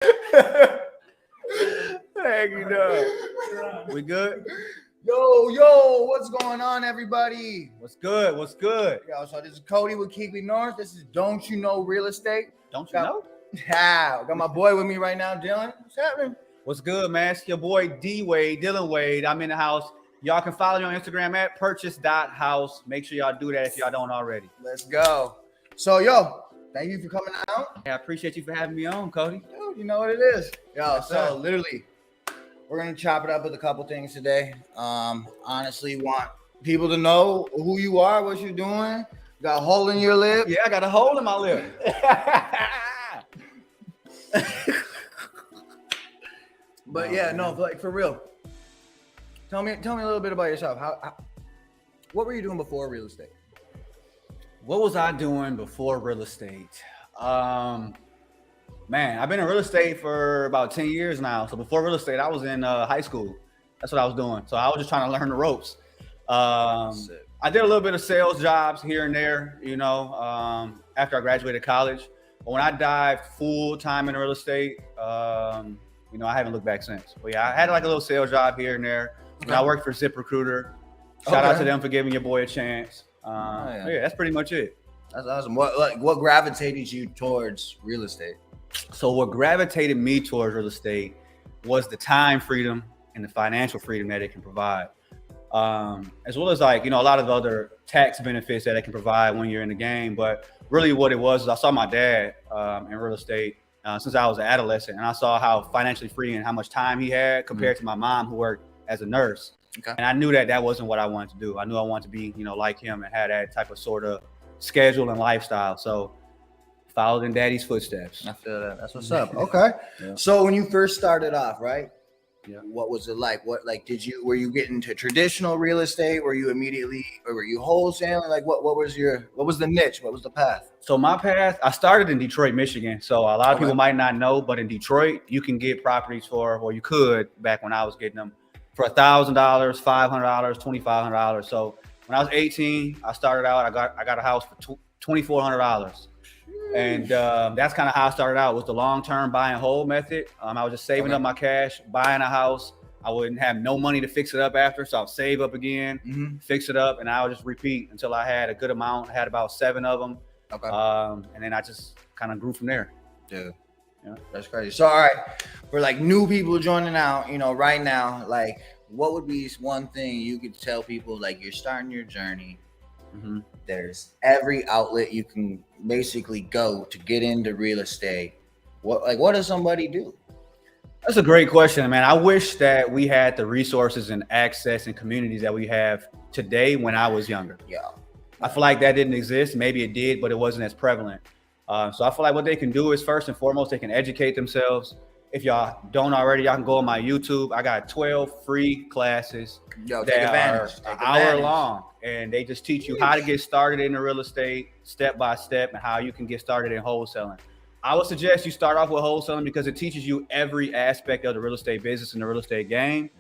Heck, you know. We good? Yo, what's going on, everybody? What's good? What's good? Yo, so this is Cody with Keekly North. This is Don't You Know Real Estate. Don't you know? Yeah, got my boy with me right now, Dylan. What's happening? What's good, man? It's your boy D Wade, Dylan Wade. I'm in the house. Y'all can follow me on Instagram at purchase.house. Make sure y'all do that if y'all don't already. Let's go. So, yo, thank you for coming out. I appreciate you for having me on, Cody. Dude, you know what it is. Yo, Yes, so sir. literally, we're gonna chop it up with a couple things today. Honestly, want people to know who you are, what you're doing. Got a hole in your lip. Yeah, I got a hole in my lip. But yeah, no, like for real. Tell me a little bit about yourself. What were you doing before real estate? What was I doing before real estate? Man, I've been in real estate for about 10 years now. So before real estate, I was in high school. That's what I was doing. So I was just trying to learn the ropes. I did a little bit of sales jobs here and there, you know, after I graduated college. But when I dived full time into real estate, you know, I haven't looked back since. But yeah, I had like a little sales job here and there. When I worked for ZipRecruiter. Shout out to them for giving your boy a chance. Yeah, that's pretty much it. That's awesome. What gravitated you towards real estate? So what gravitated me towards real estate was the time freedom and the financial freedom that it can provide. As well as like, you know, a lot of the other tax benefits that it can provide when you're in the game. But really what it was is I saw my dad in real estate since I was an adolescent, and I saw how financially free and how much time he had compared to my mom, who worked as a nurse. Okay. And I knew that wasn't what I wanted to do. I knew I wanted to be, you know, like him and have that type of sort of schedule and lifestyle. So followed in daddy's footsteps. I feel that. That's what's up. Okay. Yeah. So when you first started off, right? Yeah. What was it like? Were you getting into traditional real estate? Were you immediately, or were you wholesaling? Like what was the niche? What was the path? So my path, I started in Detroit, Michigan. So a lot of people might not know, but in Detroit, you can get properties you could back when I was getting them for $1,000, $500, $2,500. So when I was 18, I started out, I got a house for $2,400. And that's kind of how I started out, was the long-term buy and hold method. I was just saving up my cash, buying a house. I wouldn't have no money to fix it up after, so I'll save up again, fix it up, and I would just repeat until I had a good amount. I had about 7 of them. Okay. And then I just kind of grew from there. Dude, yeah, that's crazy. So, all right, for like new people joining out, you know, right now, like, what would be one thing you could tell people, like, you're starting your journey? There's every outlet you can basically go to get into real estate. What does somebody do? That's a great question, man. I wish that we had the resources and access and communities that we have today when I was younger. Yeah. I feel like that didn't exist. Maybe it did, but it wasn't as prevalent. So I feel like what they can do is, first and foremost, they can educate themselves. If y'all don't already, y'all can go on my YouTube. I got 12 free classes that are an hour long, and they just teach you how to get started in the real estate step by step and how you can get started in wholesaling. I would suggest you start off with wholesaling because it teaches you every aspect of the real estate business and the real estate game,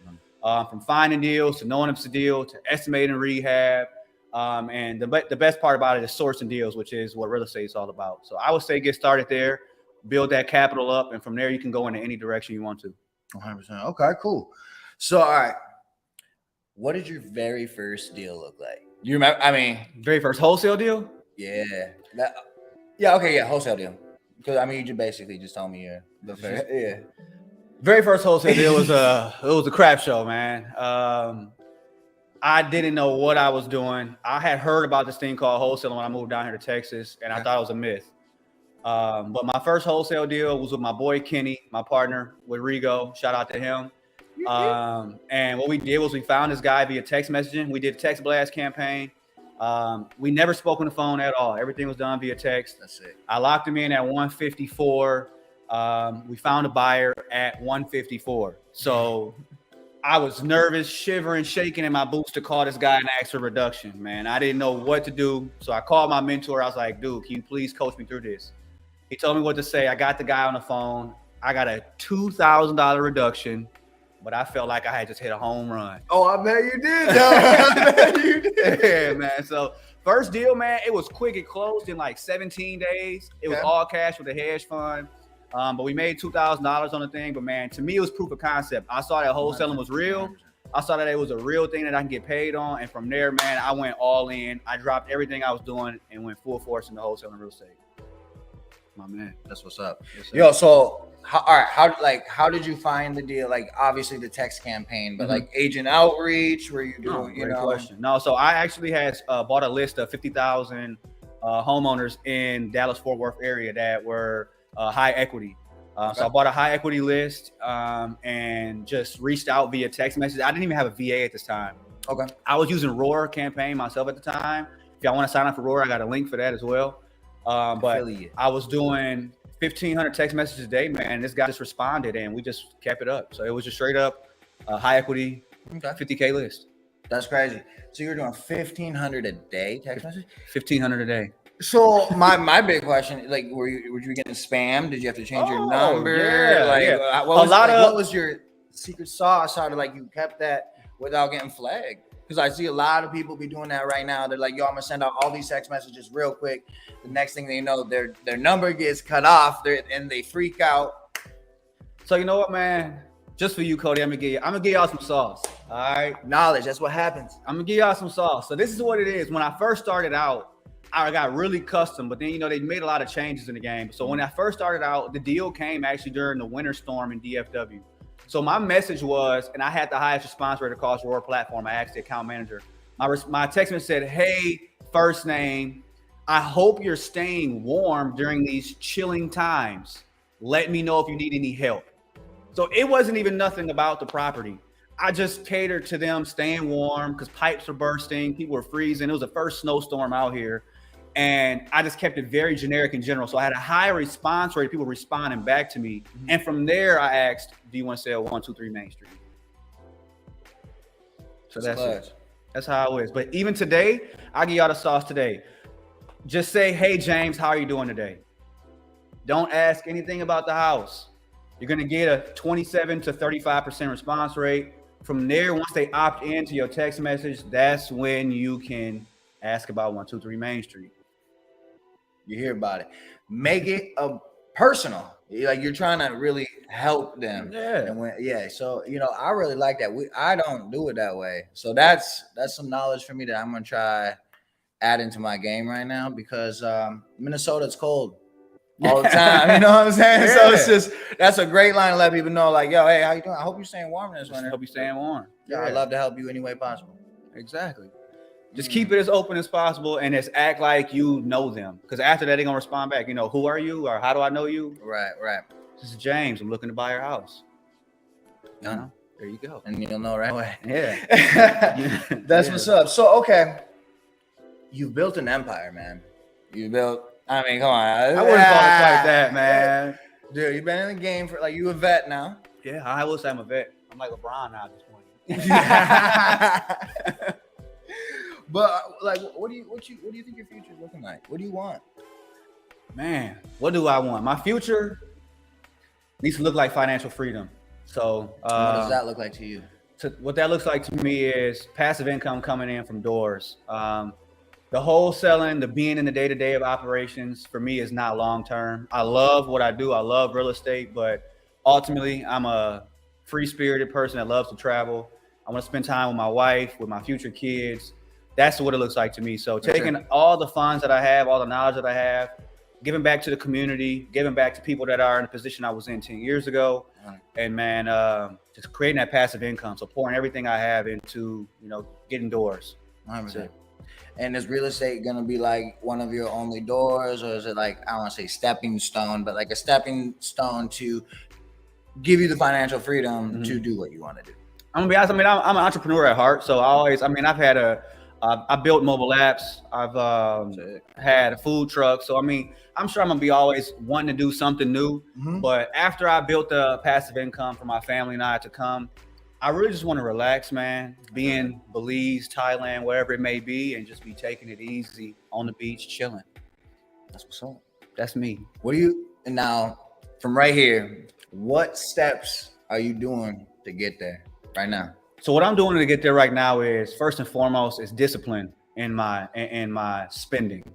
from finding deals to knowing it's a deal to estimating rehab. And the best part about it is sourcing deals, which is what real estate is all about. So I would say get started there. Build that capital up, and from there you can go into any direction you want to. 100%. Okay, cool. So, all right, what did your very first deal look like? You remember? I mean, very first wholesale deal? Yeah. Okay, wholesale deal. Because I mean, you basically just told me yeah. Very first wholesale deal was a crap show, man. I didn't know what I was doing. I had heard about this thing called wholesaling when I moved down here to Texas, and I thought it was a myth. But my first wholesale deal was with my boy Kenny, my partner with Rigo. Shout out to him. And what we did was we found this guy via text messaging. We did a text blast campaign. We never spoke on the phone at all. Everything was done via text. That's it. I locked him in at 154. We found a buyer at 154. So I was nervous, shivering, shaking in my boots to call this guy and ask for reduction, man. I didn't know what to do. So I called my mentor. I was like, dude, can you please coach me through this? He told me what to say. I got the guy on the phone. I got a $2,000 reduction, but I felt like I had just hit a home run. Oh, I bet you did, though. I bet you did. Yeah, man. So first deal, man, it was quick. It closed in like 17 days. It was all cash with a hedge fund. But we made $2,000 on the thing. But man, to me, it was proof of concept. I saw that wholesaling was real. I saw that it was a real thing that I can get paid on. And from there, man, I went all in. I dropped everything I was doing and went full force into wholesaling real estate. My man. That's what's up. Yes, Yo, so how did you find the deal? Like obviously the text campaign, but like agent outreach, were you doing, great question. No, so I actually had bought a list of 50,000 homeowners in Dallas-Fort Worth area that were high equity. So I bought a high equity list and just reached out via text message. I didn't even have a VA at this time. Okay. I was using Roar campaign myself at the time. If y'all want to sign up for Roar, I got a link for that as well. But I was doing 1,500 text messages a day, man. This guy just responded and we just kept it up. So it was just straight up high equity, 50K list. That's crazy. So you're doing 1,500 a day text message? 1,500 a day. So my big question, like, were you getting spammed? Did you have to change your number? Yeah, what was your secret sauce? How to like you kept that without getting flagged? Because I see a lot of people be doing that right now. They're like, yo, I'm gonna send out all these text messages real quick. The next thing they know, their number gets cut off, and they freak out. So you know what, man? Just for you, Cody, I'm gonna give y'all some sauce. All right, knowledge. That's what happens. I'm gonna give y'all some sauce. So this is what it is. When I first started out, I got really custom, but then they made a lot of changes in the game. So when I first started out, the deal came actually during the winter storm in DFW. So my message was, and I had the highest response rate across Roar platform. I asked the account manager. My text message said, "Hey, first name, I hope you're staying warm during these chilling times. Let me know if you need any help." So it wasn't even nothing about the property. I just catered to them staying warm because pipes were bursting, people were freezing. It was the first snowstorm out here. And I just kept it very generic in general. So I had a high response rate, people responding back to me. And from there, I asked, do you want to sell 123 Main Street? So that's it. That's how it is. But even today, I'll give y'all the sauce today. Just say, hey, James, how are you doing today? Don't ask anything about the house. You're going to get a 27 to 35% response rate. From there, once they opt into your text message, that's when you can ask about 123 Main Street. You hear about it. Make it a personal. Like you're trying to really help them. Yeah. So I really like that. I don't do it that way. So that's some knowledge for me that I'm gonna try add into my game right now because Minnesota, it's cold all the time. You know what I'm saying? Yeah. So that's a great line to let people know. Like, yo, hey, how you doing? I hope you're staying warm this winter. I hope you're staying warm. Yeah, I'd love to help you any way possible. Exactly. Just keep it as open as possible and just act like you know them. Because after that, they're going to respond back. Who are you? Or how do I know you? Right. This is James. I'm looking to buy your house. There you go. And you'll know right away. Yeah. That's what's up. So, okay. You've built an empire, man. Come on. I wouldn't call it like that, man. Dude, you've been in the game for you a vet now. Yeah, I will say I'm a vet. I'm like LeBron now at this point. But what do you think your future is looking like? What do you want? Man, what do I want? My future needs to look like financial freedom. So what does that look like to you? What that looks like to me is passive income coming in from doors. The wholesaling, the being in the day-to-day of operations for me is not long-term. I love what I do. I love real estate, but ultimately I'm a free-spirited person that loves to travel. I want to spend time with my wife, with my future kids. That's what it looks like to me. So taking all the funds that I have, all the knowledge that I have, giving back to the community, giving back to people that are in the position I was in 10 years ago. And man, just creating that passive income. So pouring everything I have into, getting doors. 100%. And is real estate going to be like one of your only doors, or is it like, I don't want to say stepping stone, but like a stepping stone to give you the financial freedom to do what you want to do? I'm gonna be honest. I'm an entrepreneur at heart. So I built mobile apps. I've had a food truck. So, I'm sure I'm going to be always wanting to do something new. But after I built the passive income for my family and I to come, I really just want to relax, man. Be in Belize, Thailand, wherever it may be, and just be taking it easy on the beach, chilling. That's what's up. That's me. Now, from right here, what steps are you doing to get there right now? So what I'm doing to get there right now is, first and foremost, is discipline in my spending.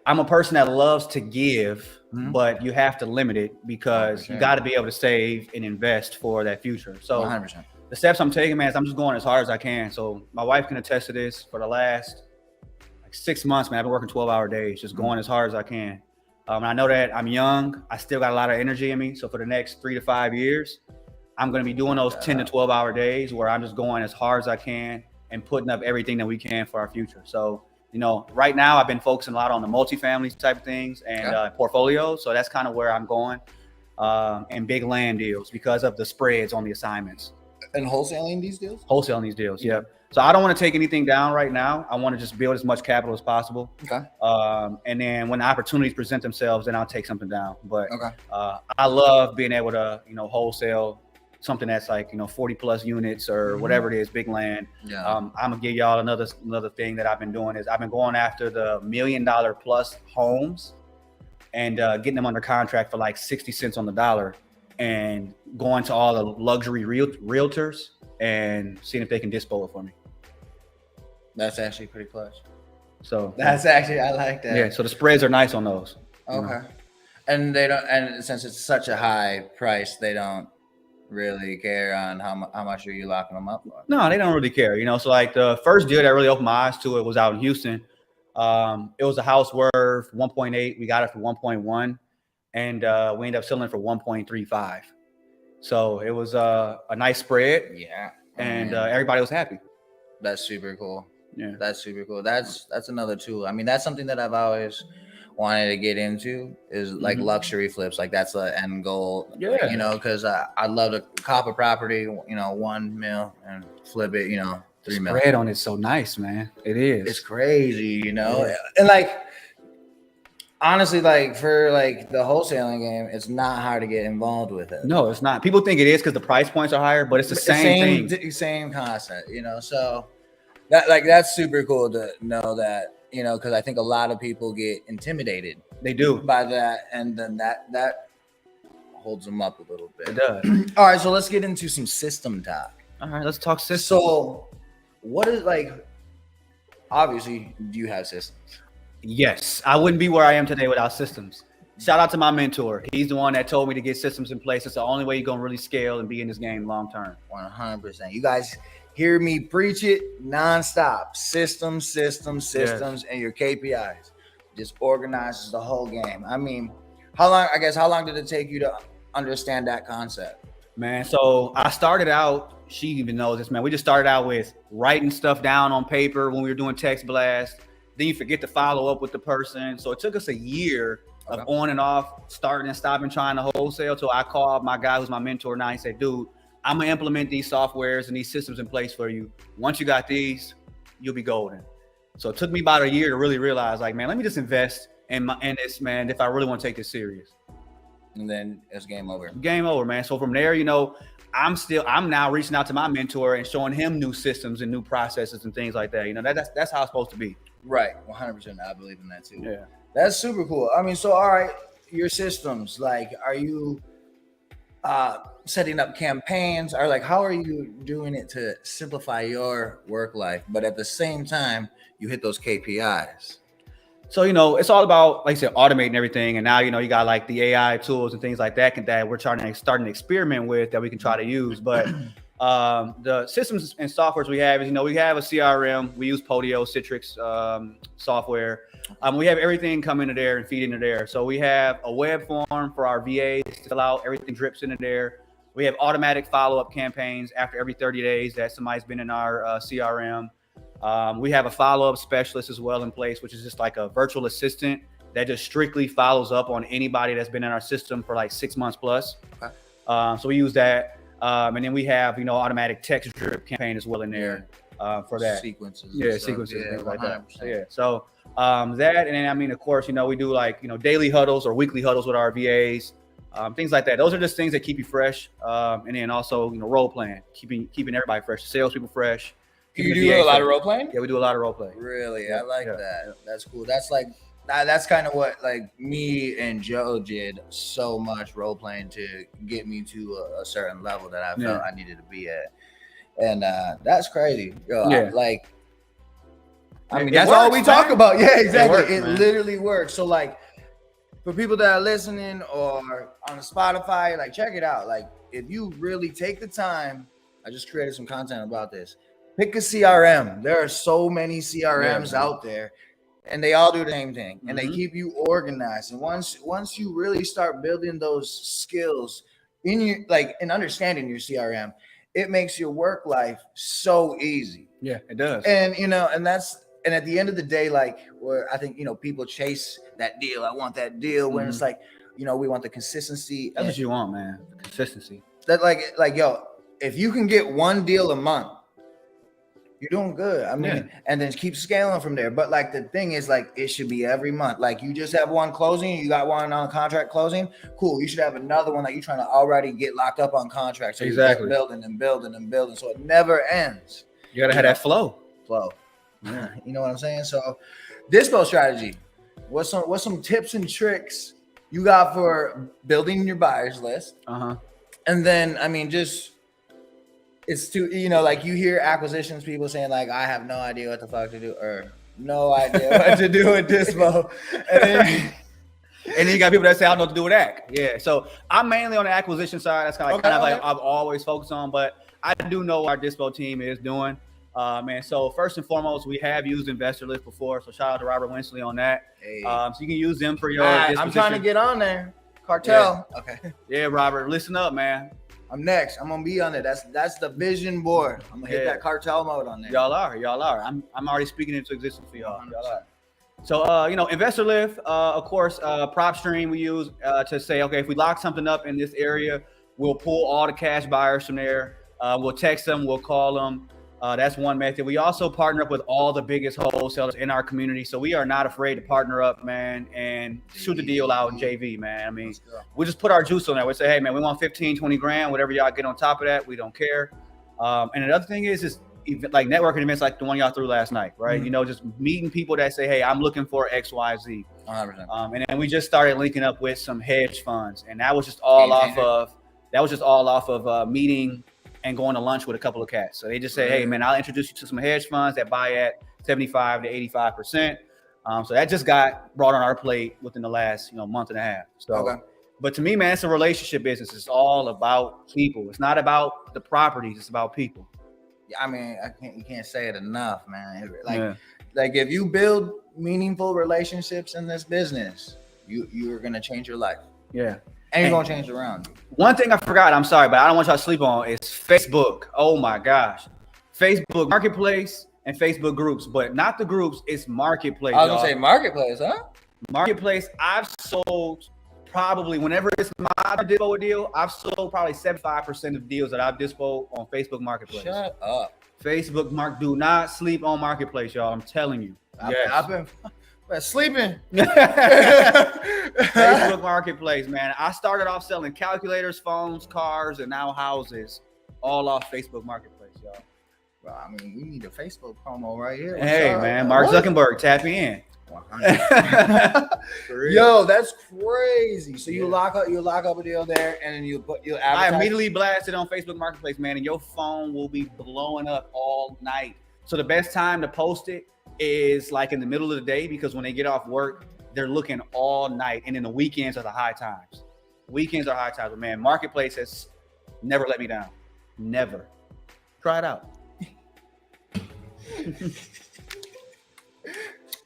I'm a person that loves to give, Mhm. but you have to limit it because you 100%. got to be able to save and invest for that future. So 100%. the steps I'm taking, man, is I'm just going as hard as I can. So my wife can attest to this. For the last like 6 months, man, I've been working 12-hour days, just going as hard as I can. And I know that I'm young. I still got a lot of energy in me. So for the next 3 to 5 years, I'm going to be doing those 10 to 12-hour days where I'm just going as hard as I can and putting up everything that we can for our future. So, you know, right now I've been focusing a lot on the multifamily type of things and portfolios. So that's kind of where I'm going, and big land deals because of the spreads on the assignments. And wholesaling these deals? Wholesaling these deals, yeah. So I don't want to take anything down right now. I want to just build as much capital as possible. Okay. And then when the opportunities present themselves, then I'll take something down. But Okay. I love being able to, you know, wholesale something that's like, you know, 40 plus units or whatever it is, big land. Yeah. I'm gonna give y'all another thing that I've been doing is I've been going after the $1 million plus homes and getting them under contract for like 60 cents on the dollar and going to all the luxury realtors and seeing if they can dispo it for me. That's actually pretty close. So That's actually, I like that. yeah. So the spreads are nice on those. Okay. And they don't, and since it's such a high price, they don't really care on how much are you locking them up for. No, they don't really care. You know, so like the first deal that really opened my eyes to it was out in Houston. It was a house worth 1.8. We got it for 1.1, and we ended up selling it for 1.35. So it was a nice spread, Yeah. and everybody was happy. That's super cool. Yeah. That's super cool. That's another tool. I mean, that's something that I've always wanted to get into is like luxury flips. Like that's the end goal. Yeah. You know, because I'd love to cop a property, you know, 1 mil and flip it, you know, 3 mil. Spread on it's so nice, man. It is. It's crazy, you know, and like honestly, like for like the wholesaling game, it's not hard to get involved with it. No, it's not. People think it is because the price points are higher, but it's the same thing. Same concept, you know. So that's super cool to know that, you know, because I think a lot of people get intimidated. They do by that, and then that holds them up a little bit. It does. All right, so let's get into some system talk. All right, let's talk systems. So, what is like? Obviously, do you have systems? Yes, I wouldn't be where I am today without systems. Shout out to my mentor. He's the one that told me to get systems in place. It's the only way you're gonna really scale and be in this game long term. 100%. You guys hear me preach it nonstop. Systems, and your KPIs. Just organizes the whole game. I mean, how long did it take you to understand that concept? Man, so I started out, she even knows this, man. We just started out with writing stuff down on paper when we were doing text blast. Then you forget to follow up with the person. So it took us a year of on and off, starting and stopping, trying to wholesale. So I called my guy who's my mentor now. He said, dude, I'm gonna implement these softwares and these systems in place for you. Once you got these, you'll be golden. So it took me about a year to really realize, like, man, let me just invest in this, man, if I really want to take this serious. And then it's game over. Game over, man. So from there, you know, I'm now reaching out to my mentor and showing him new systems and new processes and things like that. You know, that's how it's supposed to be. Right. 100%. I believe in that too. Yeah. That's super cool. I mean, so, all right, your systems, like, are you setting up campaigns, or like, how are you doing it to simplify your work life, but at the same time, you hit those KPIs? So, you know, it's all about, like I said, automating everything. And now, you know, you got like the AI tools and things like that that we're starting to experiment with that we can try to use. But the systems and softwares we have is, you know, we have a CRM. We use Podio, Citrix software. We have everything come into there and feed into there. So we have a web form for our VAs to fill out. Everything drips into there. We have automatic follow-up campaigns after every 30 days that somebody's been in our CRM. We have a follow-up specialist as well in place, which is just like a virtual assistant that just strictly follows up on anybody that's been in our system for like 6 months plus. Okay. So we use that. And then we have, you know, automatic text drip campaign as well in there for that. Sequences. Yeah, sequences, things like that. So that, and then, I mean, of course, you know, we do like, you know, daily huddles or weekly huddles with our VAs, things like that. Those are just things that keep you fresh. And then also, you know, role playing, keeping everybody fresh, salespeople fresh. You do a lot of role playing? Yeah, we do a lot of role playing. Really? I like that. That's cool. That's like, that's kind of what like me and Joe did so much role playing to get me to a certain level that I felt I needed to be at. And that's crazy. Like, I mean, It that's all works, we talk man. about. Yeah, exactly. works, It man. literally works. So like, for people that are listening or on Spotify, like check it out. Like, if you really take the time, I just created some content about this. Pick a CRM. There are so many CRMs man. out there, and they all do the same thing, and they Mhm. keep you organized. And once you really start building those skills in your like in understanding your CRM, it makes your work life so easy. Yeah, it does. And and at the end of the day, like where I think people chase that deal. I want that deal when it's like, we want the consistency. That's what you want, man. Consistency. That like yo, if you can get one deal a month, you're doing good. I mean, and then keep scaling from there. But like the thing is, like it should be every month. Like you just have one closing, you got one on contract closing. Cool. You should have another one that you're trying to already get locked up on contract. So Exactly. you're building and building and building. So it never ends. You gotta have that flow. Yeah. You know what I'm saying? So dispo strategy. What's some tips and tricks you got for building your buyers list? And then I mean just it's too, like you hear acquisitions people saying like, I have no idea what the fuck to do or no idea what to do with dispo. And then you got people that say, I don't know what to do with that. Yeah. So I'm mainly on the acquisition side. That's kind of like I've always focused on, but I do know what our dispo team is doing. Man, so first and foremost, we have used Investor List before. So shout out to Robert Winsley on that. Hey. So you can use them for your I'm trying to get on there. Cartel. Yeah. Okay. Yeah, Robert, listen up, man. I'm next. I'm gonna be on it. That's the vision board. I'm gonna hit that cartel mode on there. Y'all are. I'm already speaking into existence for y'all. Y'all are. So Investor Lift, of course, PropStream we use to say, okay, if we lock something up in this area, we'll pull all the cash buyers from there. We'll text them, we'll call them. That's one method. We also partner up with all the biggest wholesalers in our community. So we are not afraid to partner up, man, and shoot the deal out in JV, man. I mean, we just put our juice on there. We say, hey, man, we want 15, 20 grand, whatever y'all get on top of that. We don't care. And another thing is like networking events like the one y'all threw last night, right? Mm-hmm. Just meeting people that say, hey, I'm looking for X, Y, Z. 100%. And then we just started linking up with some hedge funds. And that was just all off of meeting and going to lunch with a couple of cats. So they just say, hey, man, I'll introduce you to some hedge funds that buy at 75 to 85%. So that just got brought on our plate within the last, month and a half. So, but to me, man, it's a relationship business. It's all about people. It's not about the properties. It's about people. I mean, you can't say it enough, man. Like if you build meaningful relationships in this business, you're gonna change your life. Yeah. And you're gonna change around. One thing I forgot, I'm sorry, but I don't want y'all to sleep on is Facebook. Oh my gosh. Facebook Marketplace and Facebook groups, but not the groups, it's Marketplace. I was gonna say Marketplace, huh? Marketplace, I've sold probably whenever it's my dispo deal, I've sold probably 75% of deals that I've dispo on Facebook Marketplace. Shut up. Facebook do not sleep on Marketplace, y'all. I'm telling you. I've been sleeping. Facebook Marketplace, man. I started off selling calculators, phones, cars, and now houses, all off Facebook Marketplace, y'all. Well, I mean, we need a Facebook promo right here. Hey, man, Mark Zuckerberg, tap in. Yo, that's crazy. So you lock up a deal there, and then you advertise. I immediately blasted on Facebook Marketplace, man, and your phone will be blowing up all night. So the best time to post it is like in the middle of the day, because when they get off work, they're looking all night, and then the weekends are the high times. Weekends are high times, but man, Marketplace has never let me down. Never. Try it out.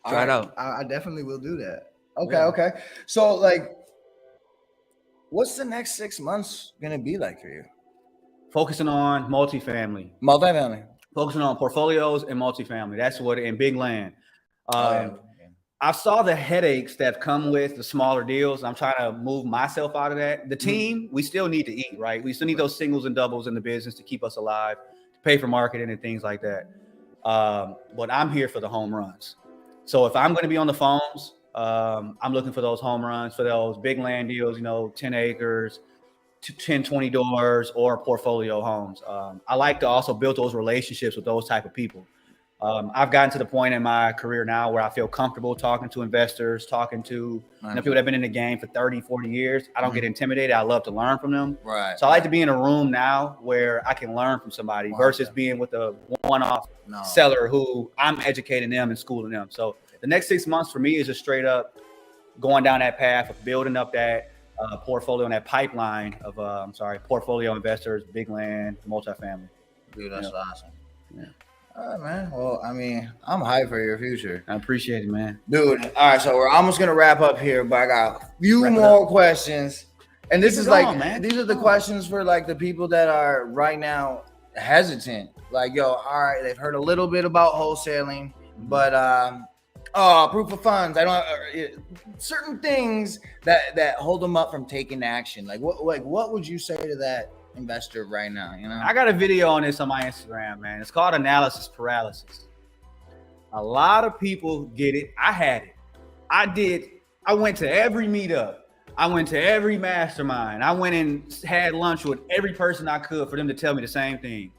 Try it out. I definitely will do that. Okay. So like, what's the next 6 months gonna be like for you? Focusing on multifamily. Focusing on portfolios and multifamily. That's what in big land. I saw the headaches that come with the smaller deals. I'm trying to move myself out of that. The team, we still need to eat, right? We still need those singles and doubles in the business to keep us alive, to pay for marketing and things like that. But I'm here for the home runs. So if I'm going to be on the phones, I'm looking for those home runs, for those big land deals, 10 acres, 10, 20 doors, or portfolio homes. I like to also build those relationships with those type of people. I've gotten to the point in my career now where I feel comfortable talking to investors, talking to people that have been in the game for 30, 40 years. I don't get intimidated. I love to learn from them. Right. So I like to be in a room now where I can learn from somebody versus being with a one-off seller who I'm educating them and schooling them. So the next 6 months for me is just straight up going down that path of building up that portfolio and that pipeline of portfolio investors, big land, multifamily. Dude, that's awesome. Yeah. All right, man. Well, I mean, I'm hyped for your future. I appreciate it, man. Dude, all right, so we're almost gonna wrap up here, but I got a few more questions. And this is like, man. These are the questions for like the people that are right now hesitant. Like, yo, all right, they've heard a little bit about wholesaling, but proof of funds. I don't certain things that hold them up from taking action. Like what would you say to that investor right now? You know, I got a video on this on my Instagram, man. It's called analysis paralysis. A lot of people get it. I had it. I went to every meetup. I went to every mastermind. I went and had lunch with every person I could for them to tell me the same thing.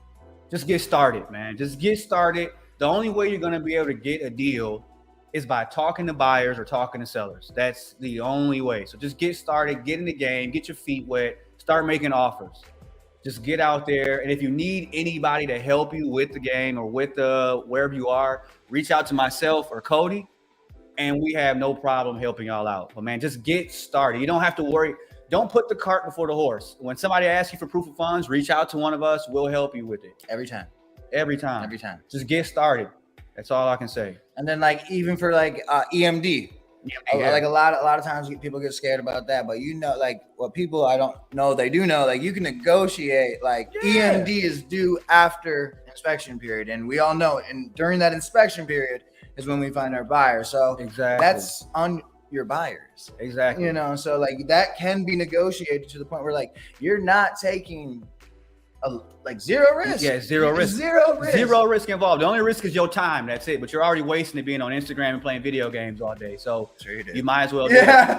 Just get started, man. Just get started. The only way you're going to be able to get a deal is by talking to buyers or talking to sellers. That's the only way. So just get started, get in the game, get your feet wet, start making offers. Just get out there. And if you need anybody to help you with the game or with wherever you are, reach out to myself or Cody, and we have no problem helping y'all out. But man, just get started. You don't have to worry. Don't put the cart before the horse. When somebody asks you for proof of funds, reach out to one of us. We'll help you with it. Every time. Just get started. That's all I can say. And then like even for like EMD. Yeah. Like a lot of times people get scared about that, but you know, like what people I don't know, they do know, like you can negotiate. Like EMD is due after inspection period, and we all know, and during that inspection period is when we find our buyer. So that's on your buyers. Exactly. You know, so like that can be negotiated to the point where like you're not taking zero risk. Yeah, zero risk. Zero risk involved. The only risk is your time. That's it. But you're already wasting it being on Instagram and playing video games all day. So you might as well do it.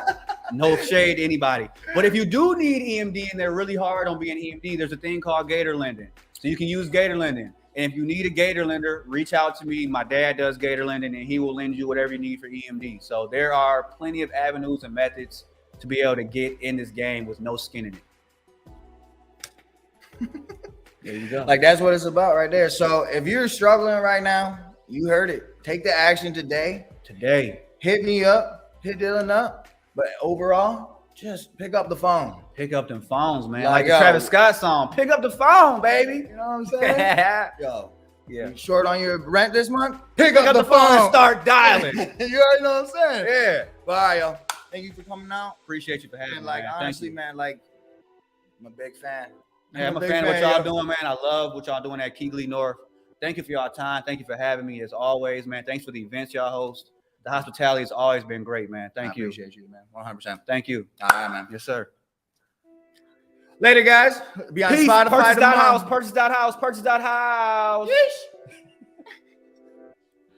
No shade to anybody. But if you do need EMD and they're really hard on being EMD, there's a thing called Gator Lending. So you can use Gator Lending. And if you need a Gator lender, reach out to me. My dad does Gator Lending, and he will lend you whatever you need for EMD. So there are plenty of avenues and methods to be able to get in this game with no skin in it. There you go. Like that's what it's about right there. So if you're struggling right now, you heard it. Take the action today. Hit me up. Hit Dylan up. But overall, just pick up the phone. Pick up them phones, man. Like the Travis Scott song. Pick up the phone, baby. You know what I'm saying? Yo. Yeah. You short on your rent this month? Pick up the phone and start dialing. You already know what I'm saying? Yeah. Bye, yo. Thank you for coming out. Appreciate you for having me. Like honestly, man, like I'm a big fan. Yeah, I'm a fan of what y'all doing, man. I love what y'all doing at Keighley North. Thank you for y'all time. Thank you for having me as always, man. Thanks for the events y'all host. The hospitality has always been great, man. Thank you. I appreciate you, man. 100%. Thank you. All right, man. Yes, sir. Later, guys. Be on Spotify tomorrow. Purchase.house. Yeesh.